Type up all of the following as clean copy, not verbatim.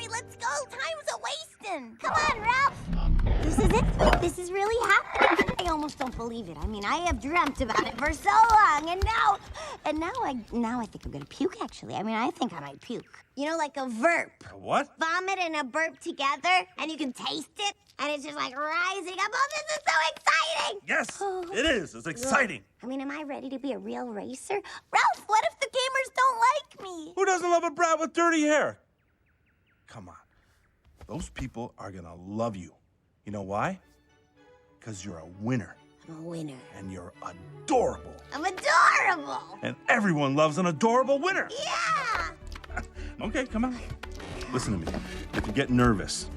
hurry, let's go. Time's a-wasting. Come on, Ralph. This is it. This is really happening. I almost don't believe it. I mean, I have dreamt about it for so long, and now I think I'm gonna puke, actually. I mean, I think I might puke. You know, like a verp. A what? Vomit and a burp together, and you can taste it, and it's just like rising up. Oh, this is so exciting! Yes, it is. It's exciting. I mean, am I ready to be a real racer? Ralph, what if the gamers don't like me? Who doesn't love a brat with dirty hair? Come on. Those people are gonna love you. You know why? Because you're a winner. I'm a winner. And you're adorable. I'm adorable! And everyone loves an adorable winner. Yeah! Okay, come on. Listen to me. If you get nervous,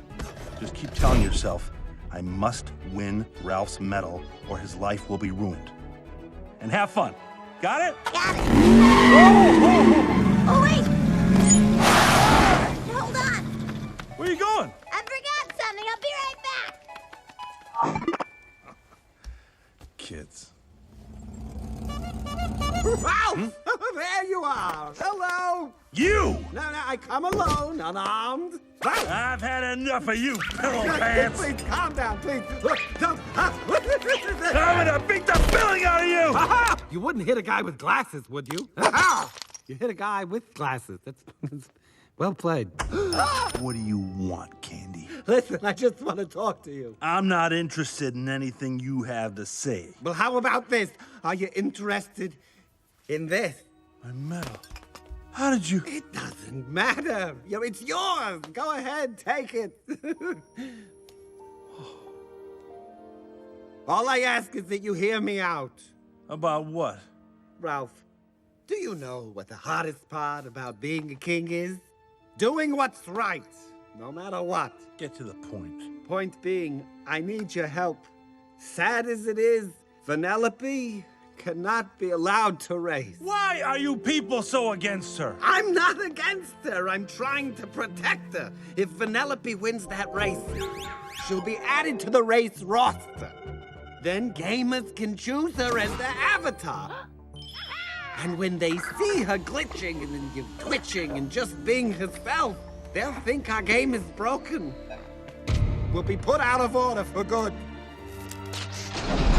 just keep telling yourself, I must win Ralph's medal or his life will be ruined. And have fun. Got it? Got it. Oh, wait. Hold on. Where are you going? I forgot something. I'll be right back. Kids. Ralph! There you are. Hello. You! No, I come alone, unarmed. I've had enough of you, pillow pants. Please, calm down, please. Look, don't. I'm gonna beat the filling out of you! Aha! You wouldn't hit a guy with glasses, would you? Aha! You hit a guy with glasses. That's well played. What do you want, Candy? Listen, I just want to talk to you. I'm not interested in anything you have to say. Well, how about this? Are you interested in this? My medal. How did you... It doesn't matter. It's yours. Go ahead, take it. All I ask is that you hear me out. About what? Ralph, do you know what the hardest part about being a king is? Doing what's right, no matter what. Get to the point. Point being, I need your help. Sad as it is, Vanelope cannot be allowed to race. Why are you people so against her? I'm not against her. I'm trying to protect her. If Vanelope wins that race, she'll be added to the race roster. Then gamers can choose her as their avatar. And when they see her glitching and twitching and just being herself, they'll think our game is broken. We'll be put out of order for good.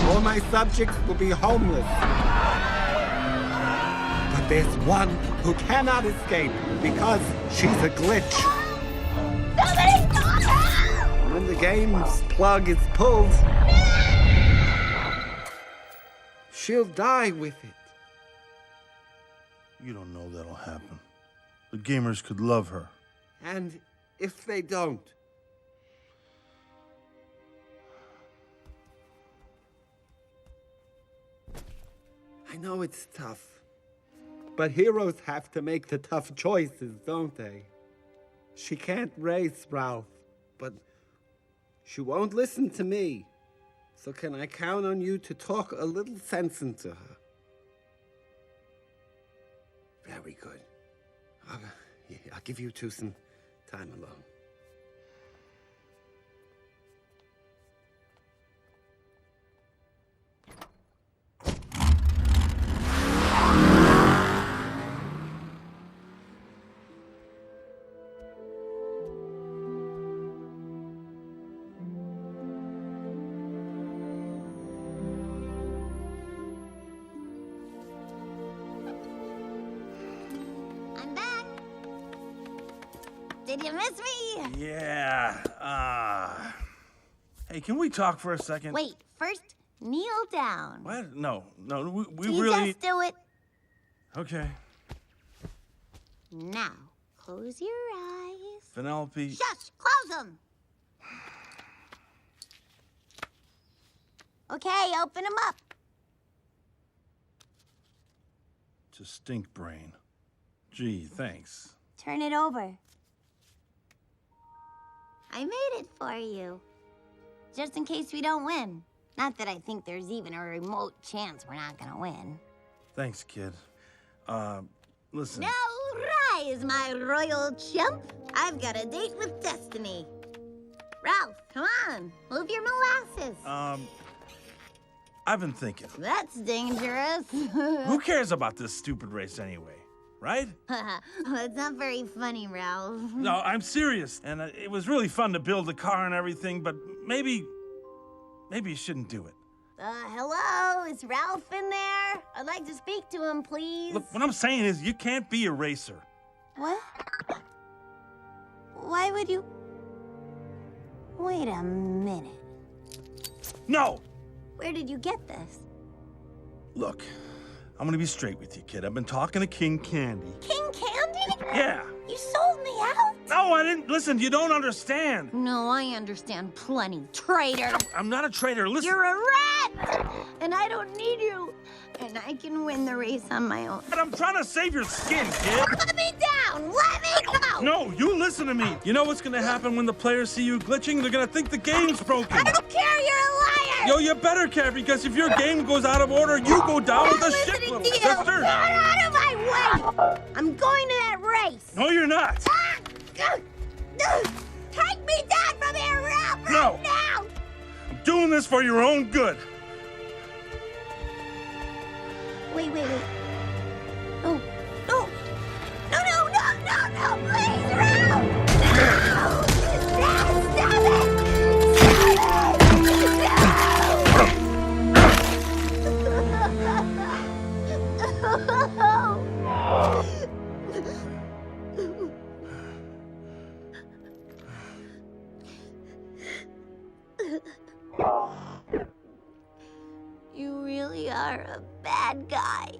All my subjects will be homeless. But there's one who cannot escape because she's a glitch. Somebody stop her! When the game's plug is pulled, she'll die with it. You don't know that'll happen. The gamers could love her. And if they don't, I know it's tough, but heroes have to make the tough choices, don't they? She can't race, Ralph, but she won't listen to me. So can I count on you to talk a little sense into her? Very good. I'll give you two some time alone. Did you miss me? Yeah, Hey, can we talk for a second? Wait, first, kneel down. What? No, we Can you really... just do it? Okay. Now, close your eyes. Vanelope... Shush! Close them! Okay, open them up. It's a stink brain. Gee, thanks. Turn it over. I made it for you. Just in case we don't win. Not that I think there's even a remote chance we're not gonna win. Thanks, kid. Listen. Now rise, my royal chump. I've got a date with destiny. Ralph, come on. Move your molasses. I've been thinking. That's dangerous. Who cares about this stupid race anyway? right? It's not very funny, Ralph. No, I'm serious. And it was really fun to build the car and everything, but maybe you shouldn't do it. Hello? Is Ralph in there? I'd like to speak to him, please. Look, what I'm saying is you can't be a racer. What? Why would you... Wait a minute. No! Where did you get this? Look, I'm gonna be straight with you, kid. I've been talking to King Candy. King Candy? Yeah. You sold me out? No, I didn't. Listen, you don't understand. No, I understand plenty, traitor. I'm not a traitor. Listen. You're a rat! And I don't need you. And I can win the race on my own. But I'm trying to save your skin, kid. Let me down! Let me go! No, you listen to me. You know what's gonna happen when the players see you glitching? They're gonna think the game's broken. I don't care, you're a liar! Yo, you better care, because if your game goes out of order, you go down with a shit, Listening little to you. sister. Get out of my way! I'm going to that race. No, you're not. Take me down from here, Ralph! No. Right now! I'm doing this for your own good. Wait. No, please, Ralph! No! Stop it! You really are a bad guy.